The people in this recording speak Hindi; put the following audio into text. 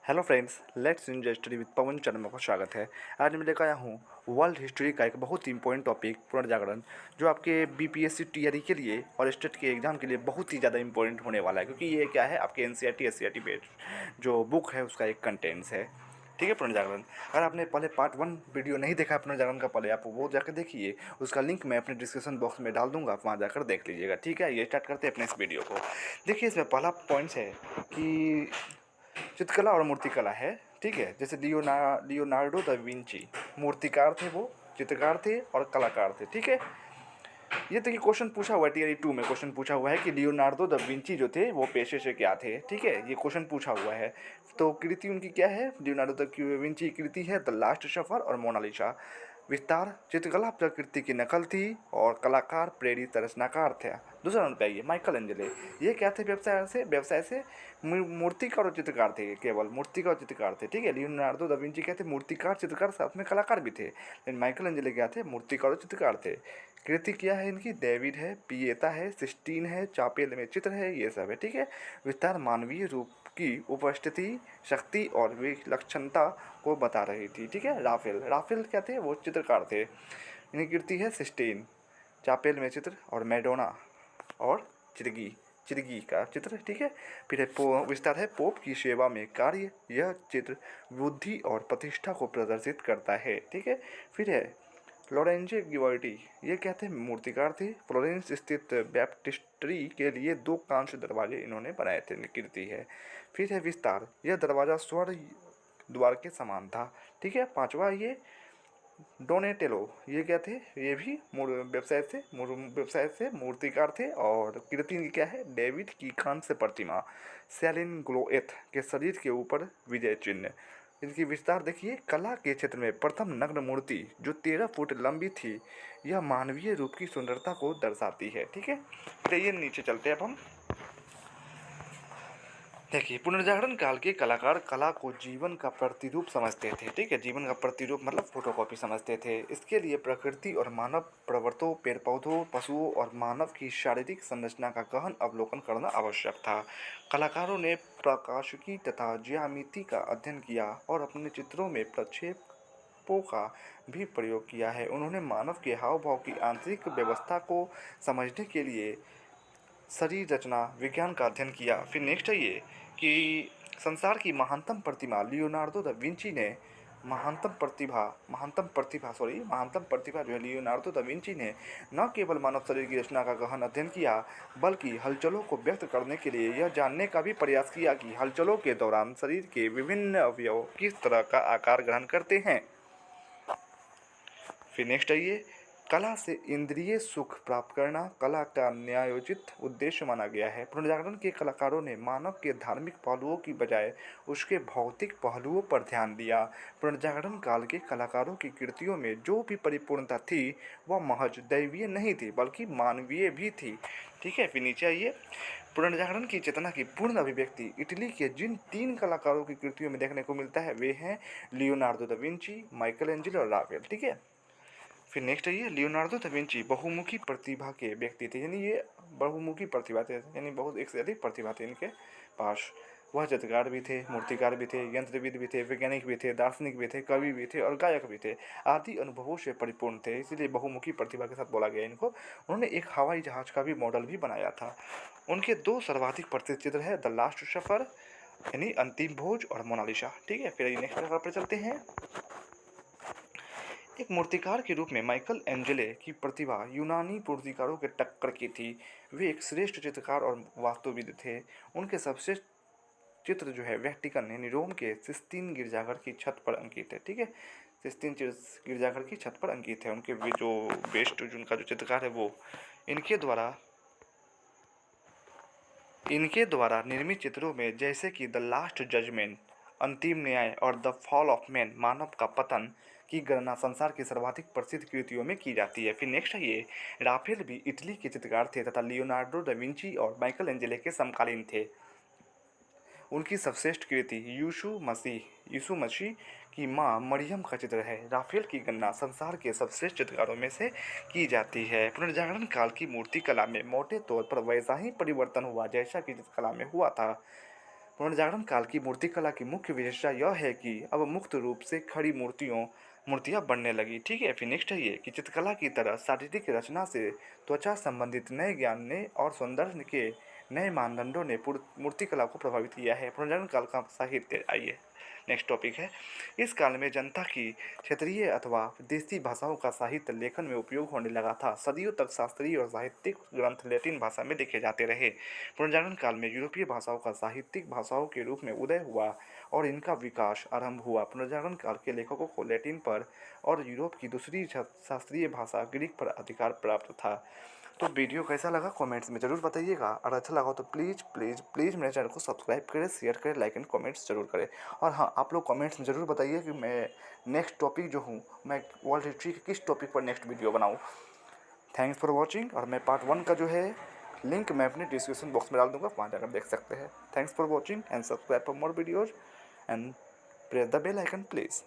Hello friends, let's enjoy study with Pawan channel में आपका स्वागत है। आज मैं लेकर आया हूँ वर्ल्ड हिस्ट्री का एक बहुत ही इंपॉर्टेंट टॉपिक पुनर्जागरण, जो आपके बीपीएससी टीआरई के लिए और स्टेट के एग्जाम के लिए बहुत ही ज़्यादा इंपॉर्टेंट होने वाला है, क्योंकि ये क्या है, आपके एनसीईआरटी एससीईआरटी पे जो बुक है उसका एक कंटेंट्स है। ठीक है, पुनर्जागरण। अगर आपने पहले पार्ट 1 वीडियो नहीं देखा है पुनर्जागरण का, पहले आप वो जाकर देखिए। उसका लिंक मैं अपने डिस्क्रिप्शन बॉक्स में डाल दूंगा, आप वहाँ जाकर देख लीजिएगा। ठीक है, ये स्टार्ट करते हैं अपने इस वीडियो को। देखिए, इसमें पहला पॉइंट्स है कि चित्रकला और मूर्तिकला है। ठीक है, जैसे लियोनार्डो दा विंची मूर्तिकार थे, वो चित्रकार थे और कलाकार थे। ठीक है, ये देखिए क्वेश्चन पूछा हुआ है टीआरई 2 में। क्वेश्चन पूछा हुआ है कि लियोनार्डो दा विंची जो थे वो पेशे से क्या थे। ठीक है, ये क्वेश्चन पूछा हुआ है। तो कृति उनकी क्या है, लियोनार्डो दा विंची की कृति है द लास्ट सफर और मोनालिसा। विस्तार, चित्रकला प्रकृति की नकल थी और कलाकार प्रेरित रचनाकार थे। दूसरा नंबर पे आइए, माइकल एंजेले। ये क्या थे, व्यवसाय से मूर्तिकार और चित्रकार थे, केवल मूर्तिकार और चित्रकार थे। ठीक है, लियोनार्डो दा विंची क्या थे, मूर्तिकार चित्रकार साथ में कलाकार भी थे। लेकिन माइकल एंजेले क्या थे, मूर्तिकार और चित्रकार थे। कृति क्या है इनकी, डेविड है, पिएता है, सिस्टीन है, चापेल में चित्र है, ये सब है। ठीक है, विस्तार मानवीय रूप की उपस्थिति, शक्ति और विलक्षणता को बता रही थी। ठीक है, राफेल क्या थे, वो चित्रकार थे। इनकी कृति है सिस्टीन, चापेल में चित्र और मैडोना और चिरगी चिरगी का चित्र। ठीक है, फिर है विस्तार है पोप की सेवा में कार्य। यह चित्र बुद्धि और प्रतिष्ठा को प्रदर्शित करता है। ठीक है, फिर है लोरेंजे गिवर्टी। ये क्या थे, मूर्तिकार थे। फ्लोरेंस स्थित बैप्टिस्ट्री के लिए 2 कांस्य दरवाजे इन्होंने बनाए थे, कीर्ति है। फिर है विस्तार, यह दरवाज़ा स्वर्ण द्वार के समान था। ठीक है, पांचवा ये डोनेटेलो। ये क्या थे, ये भी व्यवसाय से मूर्तिकार थे और कृति इनकी क्या है, डेविड की कांस्य प्रतिमा, सेलिन ग्लोएथ के शरीर के ऊपर विजय चिन्ह। इनकी विस्तार देखिए, कला के क्षेत्र में प्रथम नग्न मूर्ति जो 13 फुट लंबी थी, यह मानवीय रूप की सुंदरता को दर्शाती है। ठीक है, चलिए नीचे चलते हैं अब हम। देखिए, पुनर्जागरण काल के कलाकार कला को जीवन का प्रतिरूप समझते थे। ठीक है, जीवन का प्रतिरूप मतलब फोटोकॉपी समझते थे। इसके लिए प्रकृति और मानव प्रवृत्तों, पेड़ पौधों, पशुओं और मानव की शारीरिक संरचना का गहन अवलोकन करना आवश्यक था। कलाकारों ने प्रकाशिकी तथा ज्यामिति का अध्ययन किया और अपने चित्रों में प्रक्षेपों का भी प्रयोग किया है। उन्होंने मानव के हाव भाव की आंतरिक व्यवस्था को समझने के लिए शरीर रचना विज्ञान का अध्ययन किया। फिर नेक्स्ट है ये कि संसार की महानतम प्रतिमा लियोनार्डो दा विंची ने महानतम प्रतिभा जो है, लियोनार्डो दा विंची ने न केवल मानव शरीर की रचना का गहन अध्ययन किया, बल्कि हलचलों को व्यक्त करने के लिए यह जानने का भी प्रयास किया कि हलचलों के दौरान शरीर के विभिन्न अवयव किस तरह का आकार ग्रहण करते हैं। फिर नेक्स्ट आइए, कला से इंद्रिय सुख प्राप्त करना कला का न्यायोचित उद्देश्य माना गया है। पुनर्जागरण के कलाकारों ने मानव के धार्मिक पहलुओं की बजाय उसके भौतिक पहलुओं पर ध्यान दिया। पुनर्जागरण काल के कलाकारों की कृतियों में जो भी परिपूर्णता थी, वह महज दैवीय नहीं थी बल्कि मानवीय भी थी। ठीक है, फिर नीचे आइए, पुनर्जागरण की चेतना की पूर्ण अभिव्यक्ति इटली के जिन 3 कलाकारों की कृतियों में देखने को मिलता है, वे हैं Leonardo da Vinci, Michael Angelo और राफेल। ठीक है, फिर नेक्स्ट है ये लियोनार्डो दा विंची बहुमुखी प्रतिभा के व्यक्ति थे, यानी ये बहुमुखी प्रतिभा थे, यानी बहुत एक से अधिक प्रतिभा थे इनके पास। वह चित्रकार भी थे, मूर्तिकार भी थे, यंत्रविद भी थे, वैज्ञानिक भी थे, दार्शनिक भी थे, कवि भी थे और गायक भी थे। आदि अनुभवों से परिपूर्ण थे, इसीलिए बहुमुखी प्रतिभा के साथ बोला गया इनको। उन्होंने एक हवाई जहाज का भी मॉडल भी बनाया था। उनके 2 सर्वाधिक प्रसिद्ध चित्र है द लास्ट सफ़र यानी अंतिम भोज और मोनालिसा। ठीक है, फिर नेक्स्ट जगह पर चलते हैं। एक मूर्तिकार के रूप में माइकल एंजेले की प्रतिभा यूनानी मूर्तिकारों के टक्कर की थी। वे एक श्रेष्ठ चित्रकार और वास्तुविद थे। उनके सबसे चित्र जो है वेटिकन यानी रोम के सिस्तीन गिरजाघर की छत पर अंकित है। ठीक है, सिस्तीन गिरजाघर की छत पर अंकित है। उनके जो बेस्ट उनका जो चित्रकार है वो इनके द्वारा निर्मित चित्रों में जैसे कि द लास्ट जजमेंट अंतिम न्याय और द फॉल ऑफ मैन मानव का पतन की गणना संसार की सर्वाधिक प्रसिद्ध कृतियों में की जाती है। फिर नेक्स्ट है ये, राफेल भी इटली के चित्रकार थे तथा लियोनार्डो दा विंची और माइकल एंजेले के समकालीन थे। उनकी सर्वश्रेष्ठ कृति यीशु मसीह की मां मरियम का चित्र है। राफेल की गणना संसार के सर्वश्रेष्ठ चित्रकारों में से की जाती है। पुनर्जागरण काल की मूर्ति कला में मोटे तौर पर वैसा ही परिवर्तन हुआ जैसा कि चित्रकला में हुआ था। पुनर्जागरण काल की मूर्तिकला की मुख्य विशेषता यह है कि अब मुक्त रूप से खड़ी मूर्तियाँ बनने लगी। ठीक है, फिर नेक्स्ट है ये कि चित्रकला की तरह शारीरिक रचना से त्वचा संबंधित नए ज्ञान ने और सौंदर्य के नए मानदंडों ने मूर्तिकला को प्रभावित किया है। पुनर्जागरण काल का साहित्य, आइए नेक्स्ट टॉपिक है। इस काल में जनता की क्षेत्रीय अथवा देसी भाषाओं का साहित्य लेखन में उपयोग होने लगा था। सदियों तक शास्त्रीय और साहित्यिक ग्रंथ लैटिन भाषा में लिखे जाते रहे। पुनर्जागरण काल में यूरोपीय भाषाओं का साहित्यिक भाषाओं के रूप में उदय हुआ और इनका विकास आरंभ हुआ। पुनर्जागरण काल के लेखकों को लैटिन पर और यूरोप की दूसरी शास्त्रीय भाषा ग्रीक पर अधिकार प्राप्त था। तो वीडियो कैसा लगा कमेंट्स में ज़रूर बताइएगा, और अच्छा लगा तो प्लीज़ प्लीज़ प्लीज़ मेरे चैनल को सब्सक्राइब करें, शेयर करें, लाइक एंड कमेंट्स ज़रूर करें। और हाँ, आप लोग कमेंट्स में ज़रूर बताइए कि मैं नेक्स्ट टॉपिक जो हूँ, मैं वर्ल्ड हिस्ट्री के किस टॉपिक पर नेक्स्ट वीडियो बनाऊँ। Thanks for watching. और मैं पार्ट 1 का जो है लिंक मैं अपने डिस्क्रिप्शन बॉक्स में डाल दूँगा, वहाँ जाकर देख सकते हैं। Thanks for watching and subscribe for more videos and press the bell icon please.